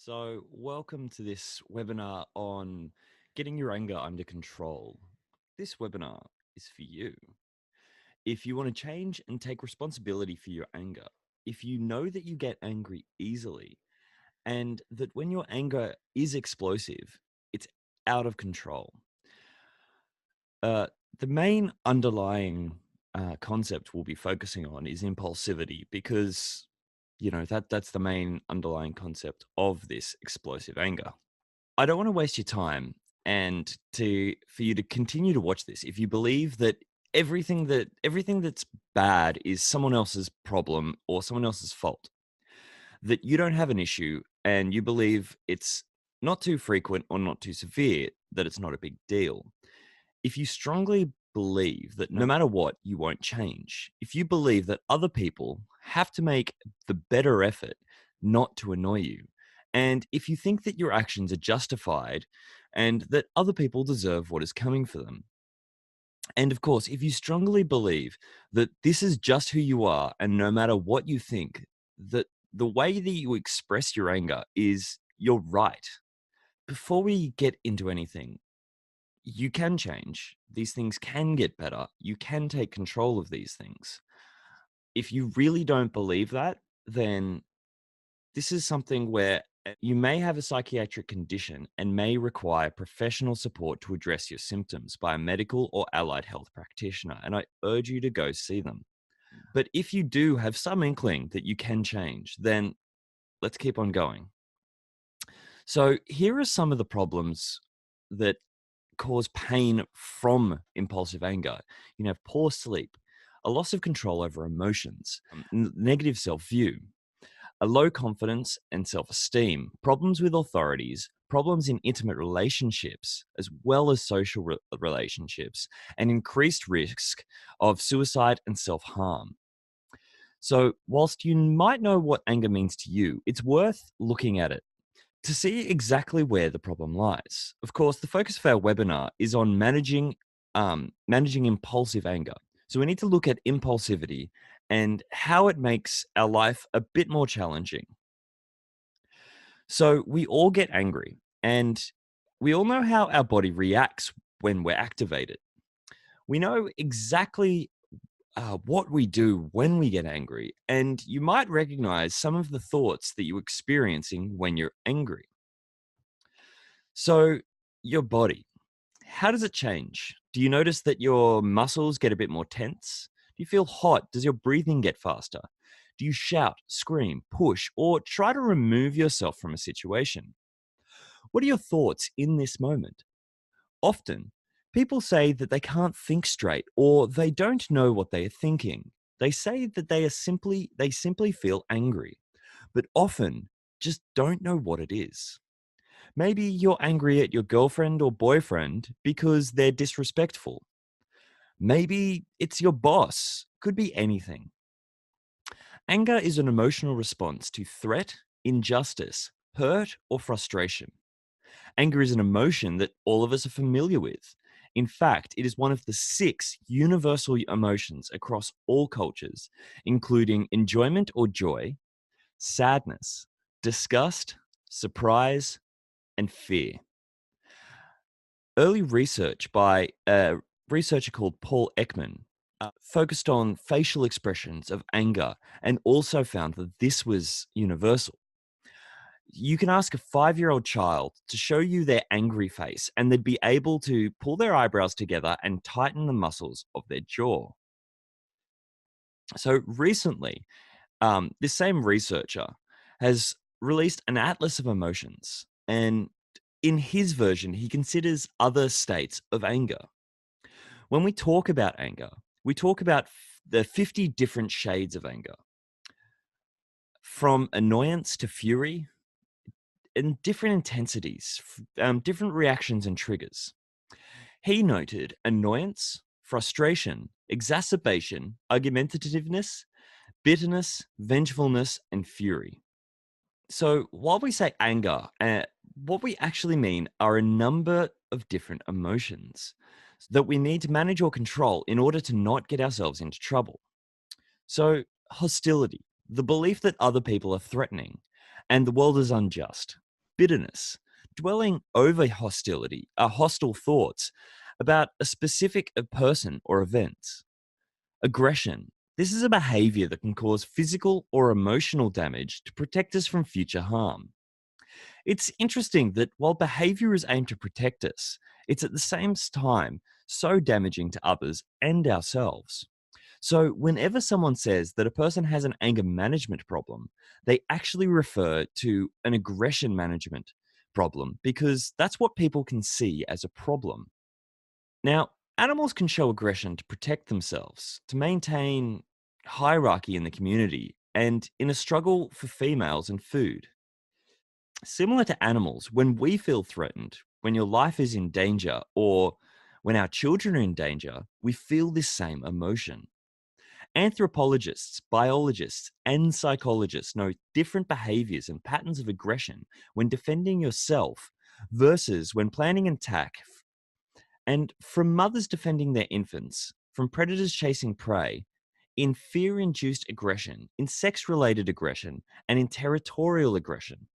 So, welcome to this webinar on getting your anger under control. This webinar is for you. If you want to change and take responsibility for your anger, if you know that you get angry easily, and that when your anger is explosive, it's out of control. Uh, the main underlying concept we'll be focusing on is impulsivity because that's the main underlying concept of this explosive anger. I don't want to waste your time and for you to continue to watch this if you believe that everything that's bad is someone else's problem or someone else's fault, that you don't have an issue and you believe it's not too frequent or not too severe, that it's not a big deal. If you strongly believe that no matter what, you won't change, if you believe that other people have to make the better effort not to annoy you, and if you think that your actions are justified and that other people deserve what is coming for them, and of course, if you strongly believe that this is just who you are, and no matter what you think, that the way that you express your anger is your right. Before we get into anything, you can change. These things can get better. You can take control of these things. If you really don't believe that, then this is something where you may have a psychiatric condition and may require professional support to address your symptoms by a medical or allied health practitioner. And I urge you to go see them. But if you do have some inkling that you can change, then let's keep on going. So here are some of the problems that cause pain from impulsive anger. You can have poor sleep, a loss of control over emotions, negative self view, a low confidence and self esteem, problems with authorities, problems in intimate relationships, as well as social relationships, and increased risk of suicide and self harm. So, whilst you might know what anger means to you, it's worth looking at it to see exactly where the problem lies. Of course, the focus of our webinar is on managing impulsive anger. So we need to look at impulsivity and how it makes our life a bit more challenging. So we all get angry, and we all know how our body reacts when we're activated. We know exactly what we do when we get angry, and you might recognize some of the thoughts that you're experiencing when you're angry. So, your body, how does it change? Do you notice that your muscles get a bit more tense? Do you feel hot? Does your breathing get faster? Do you shout, scream, push, or try to remove yourself from a situation? What are your thoughts in this moment? Often, people say that they can't think straight or they don't know what they are thinking. They say that they simply feel angry, but often just don't know what it is. Maybe you're angry at your girlfriend or boyfriend because they're disrespectful. Maybe it's your boss. Could be anything. Anger is an emotional response to threat, injustice, hurt, or frustration. Anger is an emotion that all of us are familiar with. In fact, it is one of the 6 universal emotions across all cultures, including enjoyment or joy, sadness, disgust, surprise, and fear. Early research by a researcher called Paul Ekman focused on facial expressions of anger and also found that this was universal. You can ask a 5-year-old child to show you their angry face, and they'd be able to pull their eyebrows together and tighten the muscles of their jaw. So recently, this same researcher has released an atlas of emotions, and in his version, he considers other states of anger. When we talk about anger, we talk about the 50 different shades of anger, from annoyance to fury, in different intensities, different reactions and triggers. He noted annoyance, frustration, exacerbation, argumentativeness, bitterness, vengefulness, and fury. So while we say anger, what we actually mean are a number of different emotions that we need to manage or control in order to not get ourselves into trouble. So, hostility, the belief that other people are threatening and the world is unjust. bitterness, dwelling over hostile thoughts about a specific person or event. Aggression. This is a behavior that can cause physical or emotional damage to protect us from future harm. It's interesting that while behavior is aimed to protect us, it's at the same time so damaging to others and ourselves. So, whenever someone says that a person has an anger management problem, they actually refer to an aggression management problem because that's what people can see as a problem. Now, animals can show aggression to protect themselves, to maintain hierarchy in the community, and in a struggle for females and food. Similar to animals, when we feel threatened, when your life is in danger, or when our children are in danger, we feel this same emotion. Anthropologists, biologists, and psychologists know different behaviors and patterns of aggression when defending yourself versus when planning an attack. And from mothers defending their infants, from predators chasing prey, in fear induced aggression, in sex related aggression, and in territorial aggression.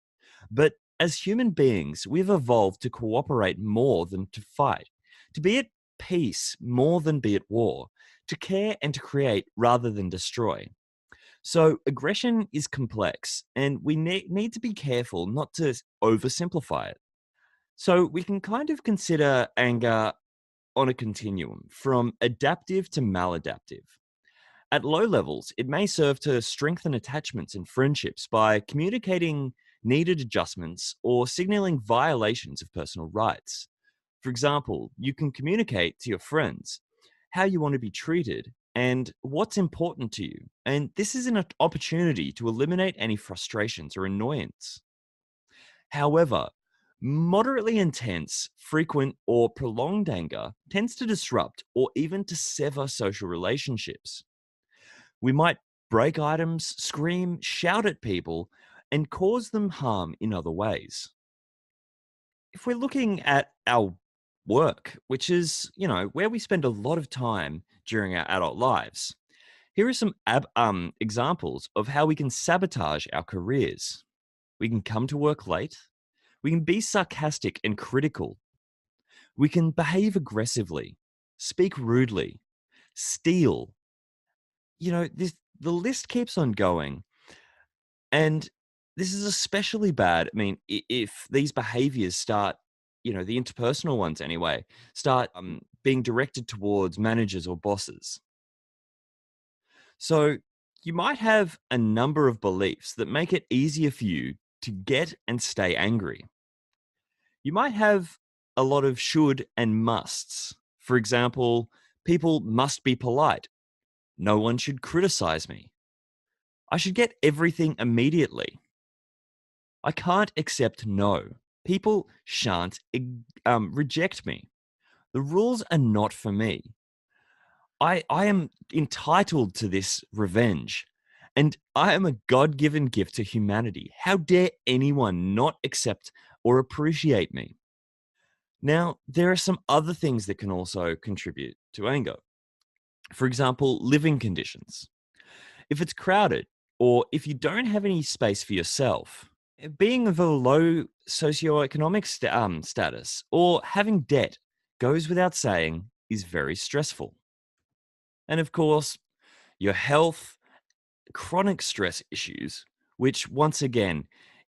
But as human beings, we've evolved to cooperate more than to fight, to be at peace more than be at war, to care and to create rather than destroy. So, aggression is complex, and we need to be careful not to oversimplify it. So, we can kind of consider anger on a continuum from adaptive to maladaptive. At low levels, it may serve to strengthen attachments and friendships by communicating needed adjustments or signaling violations of personal rights. For example, you can communicate to your friends how you want to be treated and what's important to you. And this is an opportunity to eliminate any frustrations or annoyance. However, moderately intense, frequent, or prolonged anger tends to disrupt or even to sever social relationships. We might break items, scream, shout at people, and cause them harm in other ways. If we're looking at our work, which is, where we spend a lot of time during our adult lives, here are some examples of how we can sabotage our careers. We can come to work late. We can be sarcastic and critical. We can behave aggressively, speak rudely, steal. The list keeps on going. And this is especially bad. I mean, if these behaviors start, the interpersonal ones anyway, start being directed towards managers or bosses. So you might have a number of beliefs that make it easier for you to get and stay angry. You might have a lot of should and musts. For example, people must be polite. No one should criticize me. I should get everything immediately. I can't accept no. People shan't reject me. The rules are not for me. I am entitled to this revenge, and I am a God given gift to humanity. How dare anyone not accept or appreciate me? Now, there are some other things that can also contribute to anger. For example, living conditions. If it's crowded, or if you don't have any space for yourself, being of a low socioeconomic status or having debt goes without saying is very stressful. And of course, your health, chronic stress issues, which once again,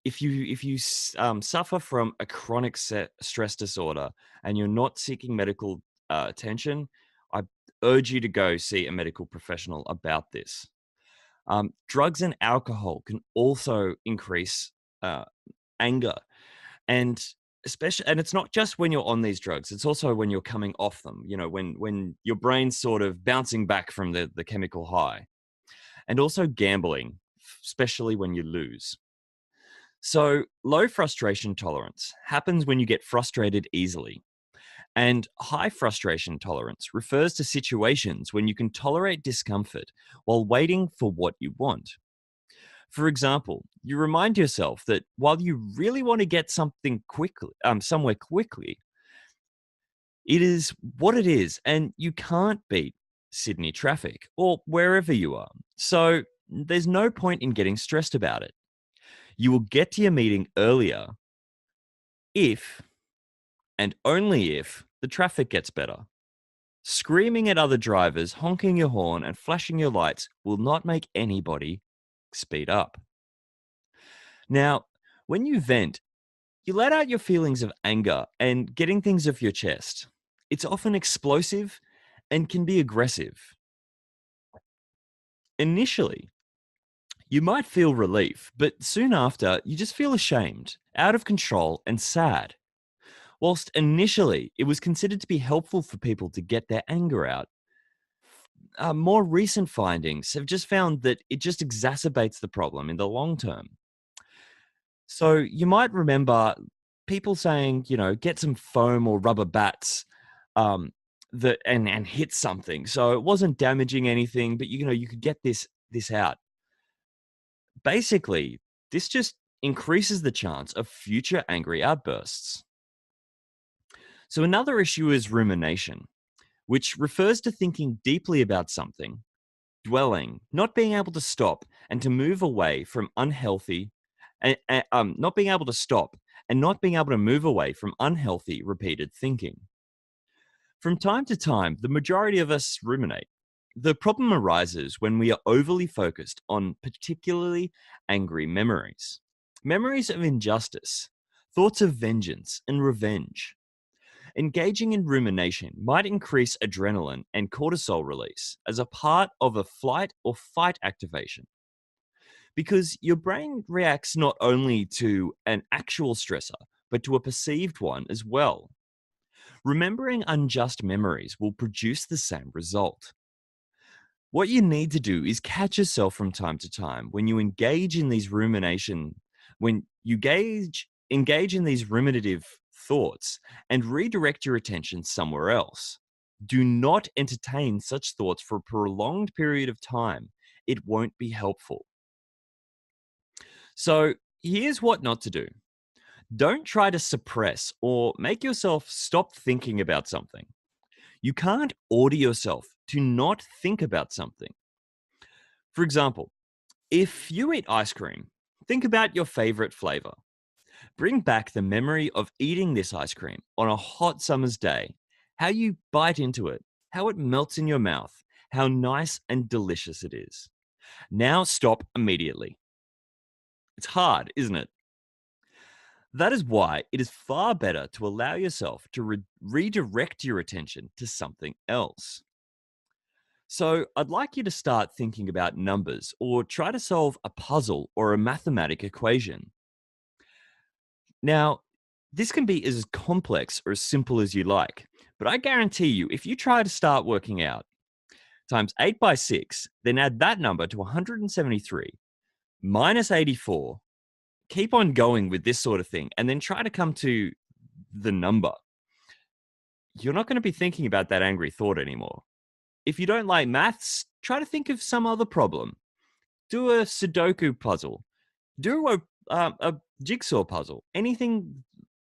if you suffer from a chronic stress disorder and you're not seeking medical attention, I urge you to go see a medical professional about this. Drugs and alcohol can also increase uh, anger, and it's not just when you're on these drugs; it's also when you're coming off them. When your brain's sort of bouncing back from the chemical high, and also gambling, especially when you lose. So, low frustration tolerance happens when you get frustrated easily. And high frustration tolerance refers to situations when you can tolerate discomfort while waiting for what you want. For example, you remind yourself that while you really want to get something quickly, somewhere quickly, it is what it is, and you can't beat Sydney traffic or wherever you are. So there's no point in getting stressed about it. You will get to your meeting earlier If, and only if, the traffic gets better. Screaming at other drivers, honking your horn, and flashing your lights will not make anybody speed up. Now, when you vent, you let out your feelings of anger and getting things off your chest. It's often explosive and can be aggressive. Initially, you might feel relief, but soon after, you just feel ashamed, out of control, and sad. Whilst initially it was considered to be helpful for people to get their anger out, more recent findings have just found that it just exacerbates the problem in the long term. So you might remember people saying, get some foam or rubber bats um, that and hit something. So it wasn't damaging anything, but you could get this out. Basically, this just increases the chance of future angry outbursts. So another issue is rumination, which refers to thinking deeply about something, dwelling, not being able to stop and to move away from unhealthy, not being able to stop and not being able to move away from unhealthy repeated thinking. From time to time, the majority of us ruminate. The problem arises when we are overly focused on particularly angry memories. Memories of injustice, thoughts of vengeance and revenge. Engaging in rumination might increase adrenaline and cortisol release as a part of a flight or fight activation. Because your brain reacts not only to an actual stressor, but to a perceived one as well. Remembering unjust memories will produce the same result. What you need to do is catch yourself from time to time when you engage in these engage in these ruminative thoughts and redirect your attention somewhere else. Do not entertain such thoughts for a prolonged period of time. It won't be helpful. So, here's what not to do. Don't try to suppress or make yourself stop thinking about something. You can't order yourself to not think about something. For example, if you eat ice cream, think about your favorite flavor. Bring back the memory of eating this ice cream on a hot summer's day, how you bite into it, how it melts in your mouth, how nice and delicious it is. Now stop immediately. It's hard, isn't it? That is why it is far better to allow yourself to redirect your attention to something else. So, I'd like you to start thinking about numbers or try to solve a puzzle or a mathematic equation. Now, this can be as complex or as simple as you like, but I guarantee you, if you try to start working out times 8 by 6, then add that number to 173 minus 84, keep on going with this sort of thing, and then try to come to the number, you're not going to be thinking about that angry thought anymore. If you don't like maths, try to think of some other problem. Do a Sudoku puzzle. Do a jigsaw puzzle. Anything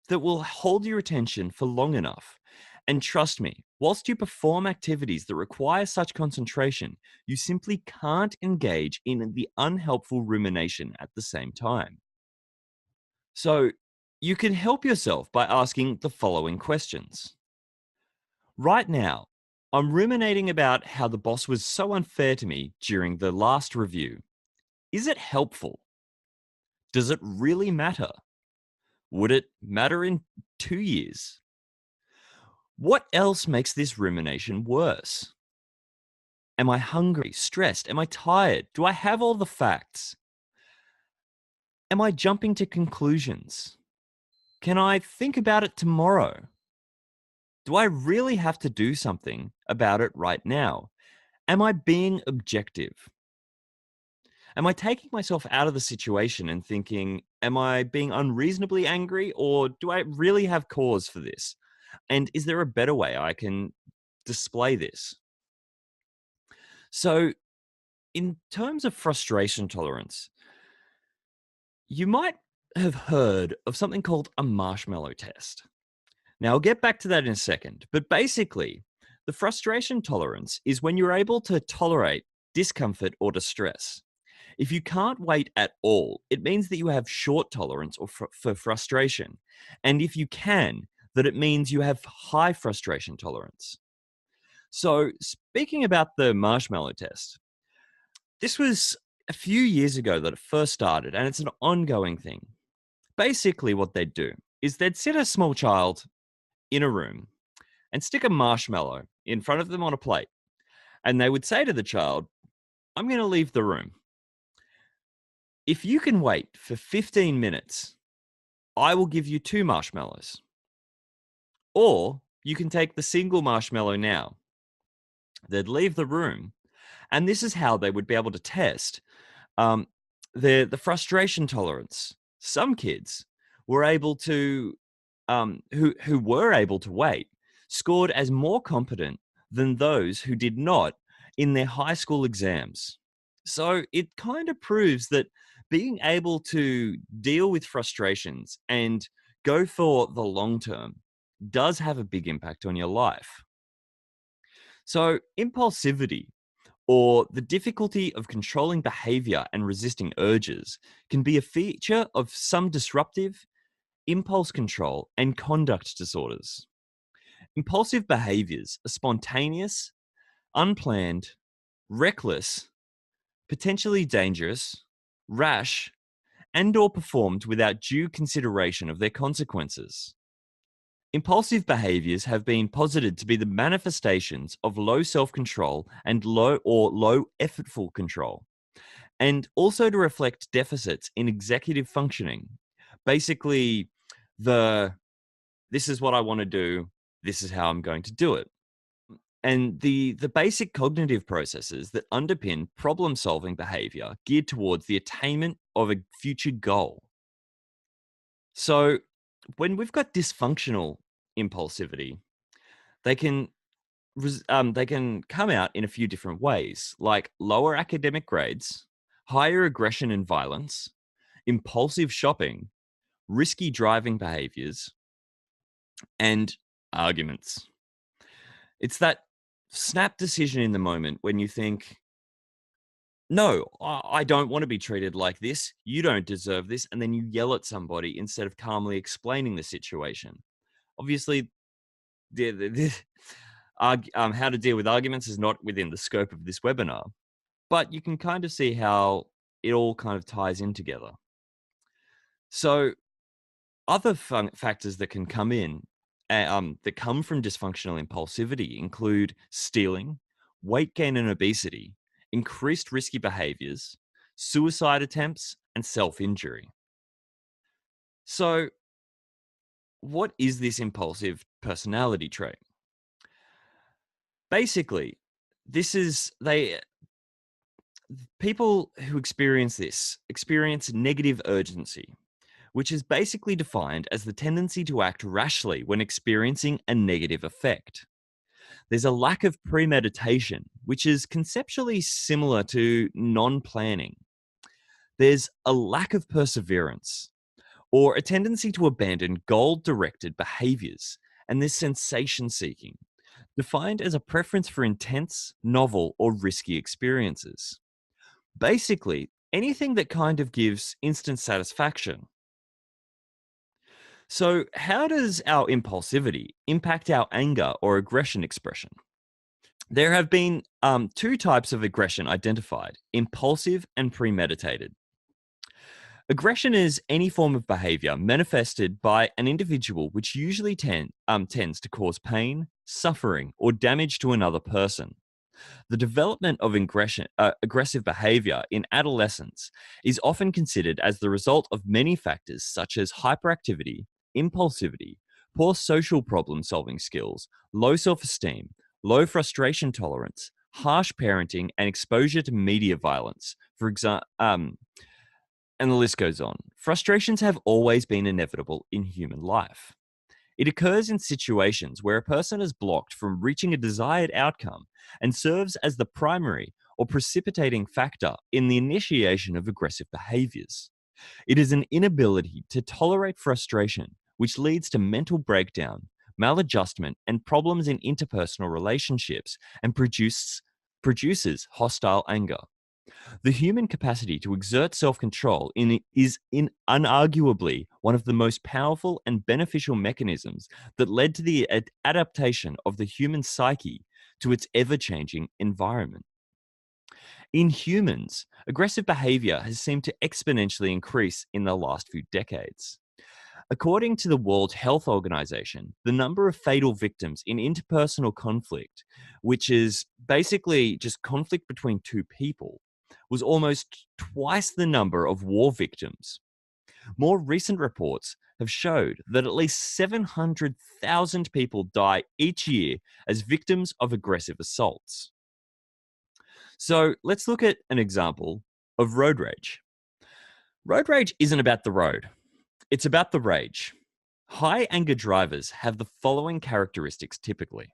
that will hold your attention for long enough. And trust me, whilst you perform activities that require such concentration, you simply can't engage in the unhelpful rumination at the same time. So, you can help yourself by asking the following questions. Right now, I'm ruminating about how the boss was so unfair to me during the last review. Is it helpful? Does it really matter? Would it matter in 2 years? What else makes this rumination worse? Am I hungry, stressed? Am I tired? Do I have all the facts? Am I jumping to conclusions? Can I think about it tomorrow? Do I really have to do something about it right now? Am I being objective? Am I taking myself out of the situation and thinking, am I being unreasonably angry or do I really have cause for this? And is there a better way I can display this? So, in terms of frustration tolerance, you might have heard of something called a marshmallow test. Now, I'll get back to that in a second, but basically, the frustration tolerance is when you're able to tolerate discomfort or distress. If you can't wait at all, it means that you have short tolerance for frustration. And if you can, that it means you have high frustration tolerance. So, speaking about the marshmallow test, this was a few years ago that it first started, and it's an ongoing thing. Basically, what they'd do is they'd sit a small child in a room and stick a marshmallow in front of them on a plate. And they would say to the child, I'm going to leave the room. If you can wait for 15 minutes, I will give you 2 marshmallows. Or you can take the single marshmallow now. They'd leave the room. And this is how they would be able to test um, the frustration tolerance. Some kids were able to, who were able to wait, scored as more competent than those who did not in their high school exams. So it kind of proves that being able to deal with frustrations and go for the long term does have a big impact on your life. So, impulsivity, or the difficulty of controlling behavior and resisting urges, can be a feature of some disruptive, impulse control, and conduct disorders. Impulsive behaviors are spontaneous, unplanned, reckless, potentially dangerous, rash, and or performed without due consideration of their consequences. Impulsive behaviors have been posited to be the manifestations of low self-control and low effortful control, and also to reflect deficits in executive functioning. Basically, the this is what I want to do, this is how I'm going to do it. And the basic cognitive processes that underpin problem-solving behavior geared towards the attainment of a future goal. So, when we've got dysfunctional impulsivity, they can they can come out in a few different ways, like lower academic grades, higher aggression and violence, impulsive shopping, risky driving behaviors, and arguments. It's that snap decision in the moment when you think, no, I don't want to be treated like this. You don't deserve this. And then you yell at somebody instead of calmly explaining the situation. Obviously, how to deal with arguments is not within the scope of this webinar, but you can kind of see how it all kind of ties in together. So other factors that can come in, that come from dysfunctional impulsivity include stealing, weight gain and obesity, increased risky behaviors, suicide attempts, and self-injury. So what is this impulsive personality trait? Basically, this is people who experience this experience negative urgency, which is basically defined as the tendency to act rashly when experiencing a negative effect. There's a lack of premeditation, which is conceptually similar to non planning. There's a lack of perseverance, or a tendency to abandon goal directed behaviors, and there's sensation seeking, defined as a preference for intense, novel, or risky experiences. Basically, anything that kind of gives instant satisfaction. So, how does our impulsivity impact our anger or aggression expression? There have been two types of aggression identified: impulsive and premeditated. Aggression is any form of behavior manifested by an individual which usually tends to cause pain, suffering, or damage to another person. The development of aggressive behavior in adolescence is often considered as the result of many factors such as hyperactivity, impulsivity, poor social problem solving skills, low self esteem, low frustration tolerance, harsh parenting, and exposure to media violence. For example, and the list goes on. Frustrations have always been inevitable in human life. It occurs in situations where a person is blocked from reaching a desired outcome and serves as the primary or precipitating factor in the initiation of aggressive behaviors. It is an inability to tolerate frustration, which leads to mental breakdown, maladjustment, and problems in interpersonal relationships and produces hostile anger. The human capacity to exert self-control is unarguably one of the most powerful and beneficial mechanisms that led to the adaptation of the human psyche to its ever-changing environment. In humans, aggressive behavior has seemed to exponentially increase in the last few decades. According to the World Health Organization, the number of fatal victims in interpersonal conflict, which is basically just conflict between two people, was almost twice the number of war victims. More recent reports have showed that at least 700,000 people die each year as victims of aggressive assaults. So let's look at an example of road rage. Road rage isn't about the road, it's about the rage. High anger drivers have the following characteristics typically.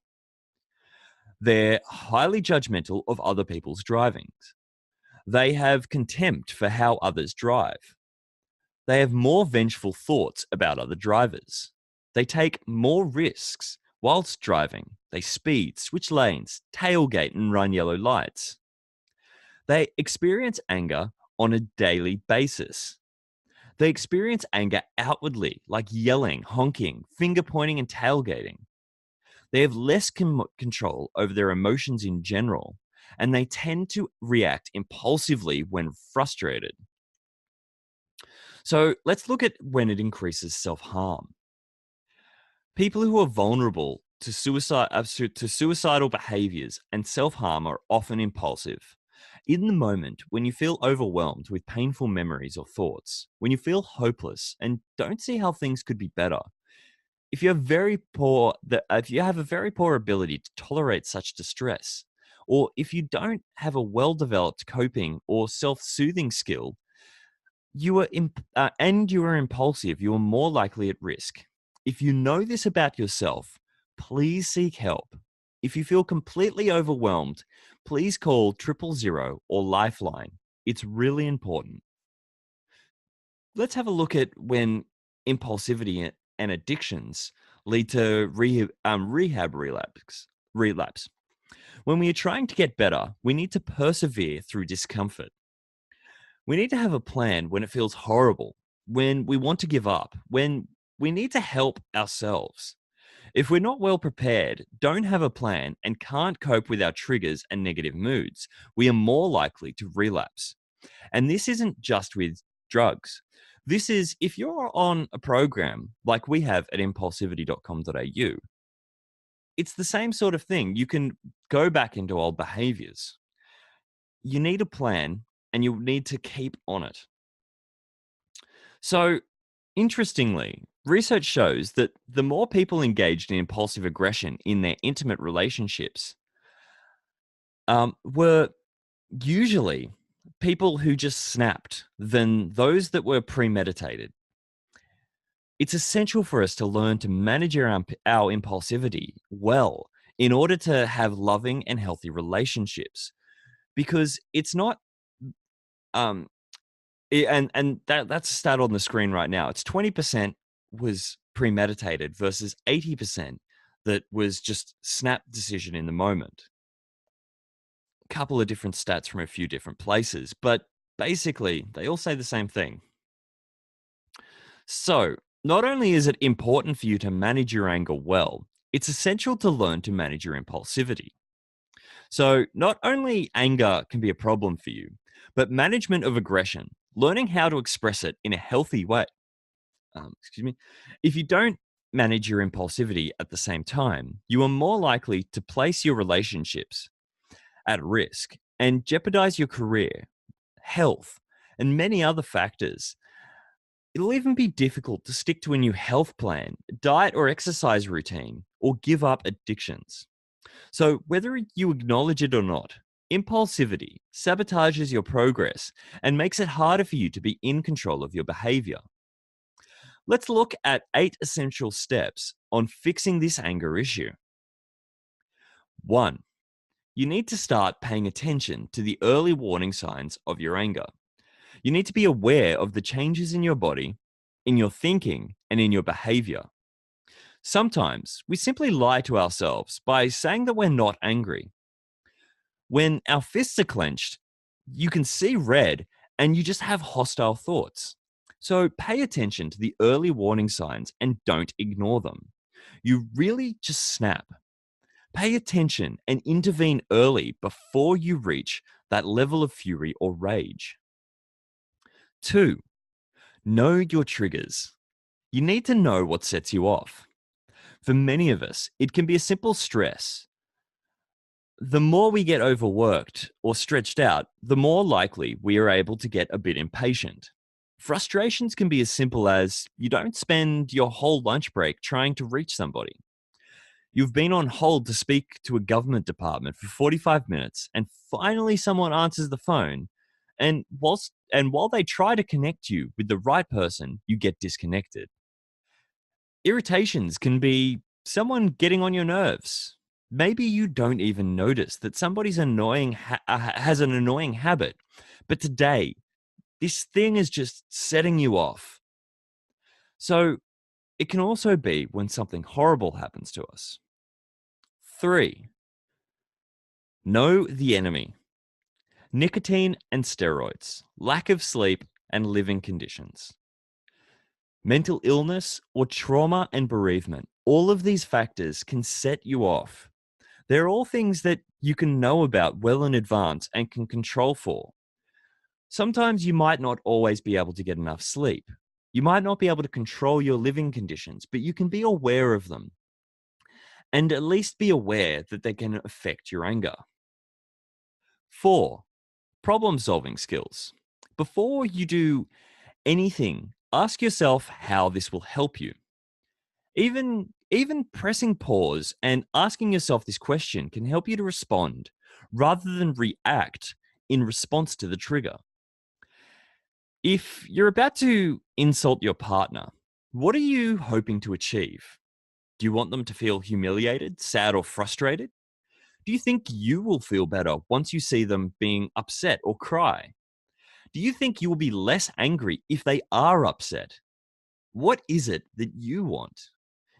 They're highly judgmental of other people's drivings. They have contempt for how others drive. They have more vengeful thoughts about other drivers. They take more risks whilst driving. They speed, switch lanes, tailgate, and run yellow lights. They experience anger on a daily basis. They experience anger outwardly, like yelling, honking, finger pointing, and tailgating. They have less control over their emotions in general, and they tend to react impulsively when frustrated. So let's look at when it increases self harm. People who are vulnerable to suicidal behaviors and self harm are often impulsive. In the moment, when you feel overwhelmed with painful memories or thoughts, when you feel hopeless and don't see how things could be better, if you have a very poor ability to tolerate such distress, or if you don't have a well-developed coping or self-soothing skill, and you are impulsive, you are more likely at risk. If you know this about yourself, please seek help. If you feel completely overwhelmed, please call 000 or Lifeline. It's really important. Let's have a look at when impulsivity and addictions lead to rehab relapse. When we are trying to get better, we need to persevere through discomfort. We need to have a plan when it feels horrible, when we want to give up, when we need to help ourselves. If we're not well prepared, don't have a plan, and can't cope with our triggers and negative moods, we are more likely to relapse. And this isn't just with drugs. This is if you're on a program like we have at impulsivity.com.au, it's the same sort of thing. You can go back into old behaviors. You need a plan and you need to keep on it. So, interestingly, research shows that the more people engaged in impulsive aggression in their intimate relationships were usually people who just snapped than those that were premeditated. It's essential for us to learn to manage our impulsivity well in order to have loving and healthy relationships, because it's not um that's a stat on the screen right now. It's 20% was premeditated versus 80% that was just snap decision in the moment. Couple of different stats from a few different places, but basically they all say the same thing. So, not only is it important for you to manage your anger well, it's essential to learn to manage your impulsivity. So, not only anger can be a problem for you, but management of aggression, learning how to express it in a healthy way. Excuse me. If you don't manage your impulsivity at the same time, you are more likely to place your relationships at risk and jeopardize your career, health, and many other factors. It'll even be difficult to stick to a new health plan, diet or exercise routine, or give up addictions. So, whether you acknowledge it or not, impulsivity sabotages your progress and makes it harder for you to be in control of your behavior. Let's look at 8 essential steps on fixing this anger issue. 1. You need to start paying attention to the early warning signs of your anger. You need to be aware of the changes in your body, in your thinking, and in your behavior. Sometimes we simply lie to ourselves by saying that we're not angry. When our fists are clenched, You can see red and you just have hostile thoughts. So pay attention to the early warning signs and don't ignore them. You really just snap. Pay attention and intervene early before you reach that level of fury or rage. 2. Know your triggers. You need to know what sets you off. For many of us, it can be a simple stress. The more we get overworked or stretched out, the more likely we are able to get a bit impatient. Frustrations can be as simple as you don't spend your whole lunch break trying to reach somebody. You've been on hold to speak to a government department for 45 minutes and finally someone answers the phone. And while they try to connect you with the right person, you get disconnected. Irritations can be someone getting on your nerves. Maybe you don't even notice that somebody's has an annoying habit, but today this thing is just setting you off. So it can also be when something horrible happens to us. 3. Know the enemy. Nicotine and steroids, lack of sleep, and living conditions. Mental illness or trauma and bereavement, all of these factors can set you off. They're all things that you can know about well in advance and can control for. Sometimes you might not always be able to get enough sleep. You might not be able to control your living conditions, but you can be aware of them and at least be aware that they can affect your anger. 4. Problem solving skills. Before you do anything, ask yourself how this will help you. Even pressing pause and asking yourself this question can help you to respond rather than react in response to the trigger. If you're about to insult your partner, what are you hoping to achieve? Do you want them to feel humiliated, sad, or frustrated? Do you think you will feel better once you see them being upset or cry? Do you think you will be less angry if they are upset? What is it that you want?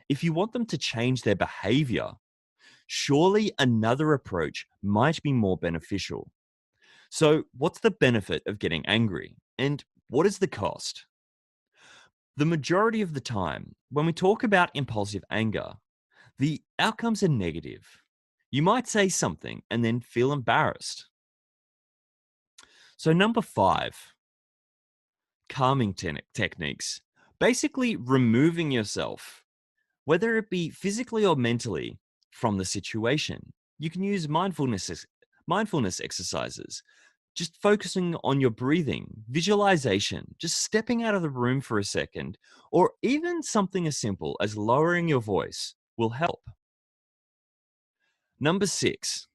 If you want them to change their behavior, surely another approach might be more beneficial. So, what's the benefit of getting angry? And what is the cost? The majority of the time, when we talk about impulsive anger, the outcomes are negative. You might say something and then feel embarrassed. So, number 5, calming techniques. Basically, removing yourself, whether it be physically or mentally, from the situation. You can use mindfulness exercises, just focusing on your breathing, visualization, just stepping out of the room for a second, or even something as simple as lowering your voice will help. Number 6,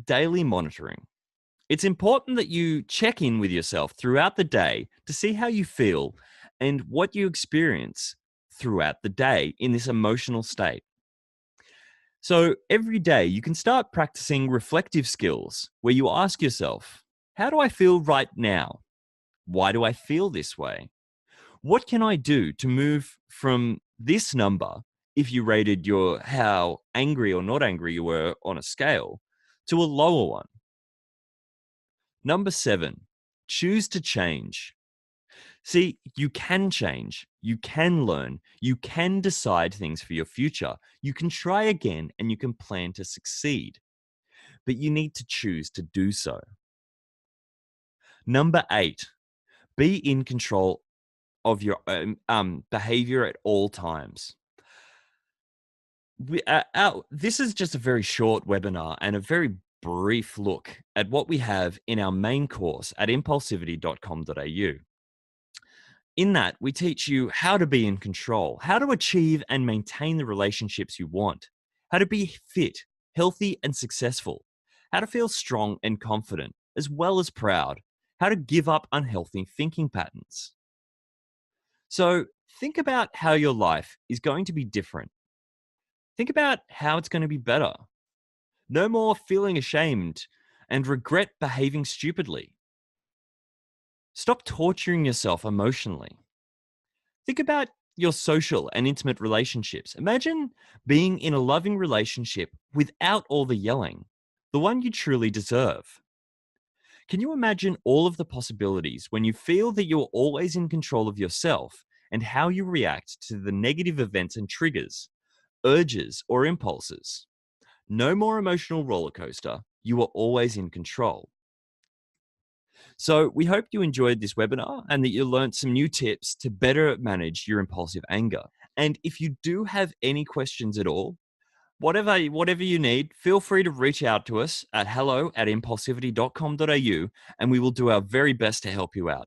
daily monitoring. It's important that you check in with yourself throughout the day to see how you feel and what you experience throughout the day in this emotional state. So every day you can start practicing reflective skills where you ask yourself, how do I feel right now? Why do I feel this way? What can I do to move from this number, if you rated your how angry or not angry you were on a scale, to a lower one? Number 7, choose to change. See, you can change, you can learn, you can decide things for your future, you can try again, and you can plan to succeed. But you need to choose to do so. Number 8, be in control of your behavior at all times. This is just a very short webinar and a very brief look at what we have in our main course at impulsivity.com.au. In that, we teach you how to be in control, how to achieve and maintain the relationships you want, how to be fit, healthy, and successful, how to feel strong and confident, as well as proud, how to give up unhealthy thinking patterns. So, think about how your life is going to be different. Think about how it's going to be better. No more feeling ashamed and regret behaving stupidly. Stop torturing yourself emotionally. Think about your social and intimate relationships. Imagine being in a loving relationship without all the yelling, the one you truly deserve. Can you imagine all of the possibilities when you feel that you're always in control of yourself and how you react to the negative events and triggers, urges, or impulses? No more emotional roller coaster. You are always in control. So, we hope you enjoyed this webinar and that you learned some new tips to better manage your impulsive anger. And if you do have any questions at all, whatever you need, feel free to reach out to us at hello@impulsivity.com.au and we will do our very best to help you out.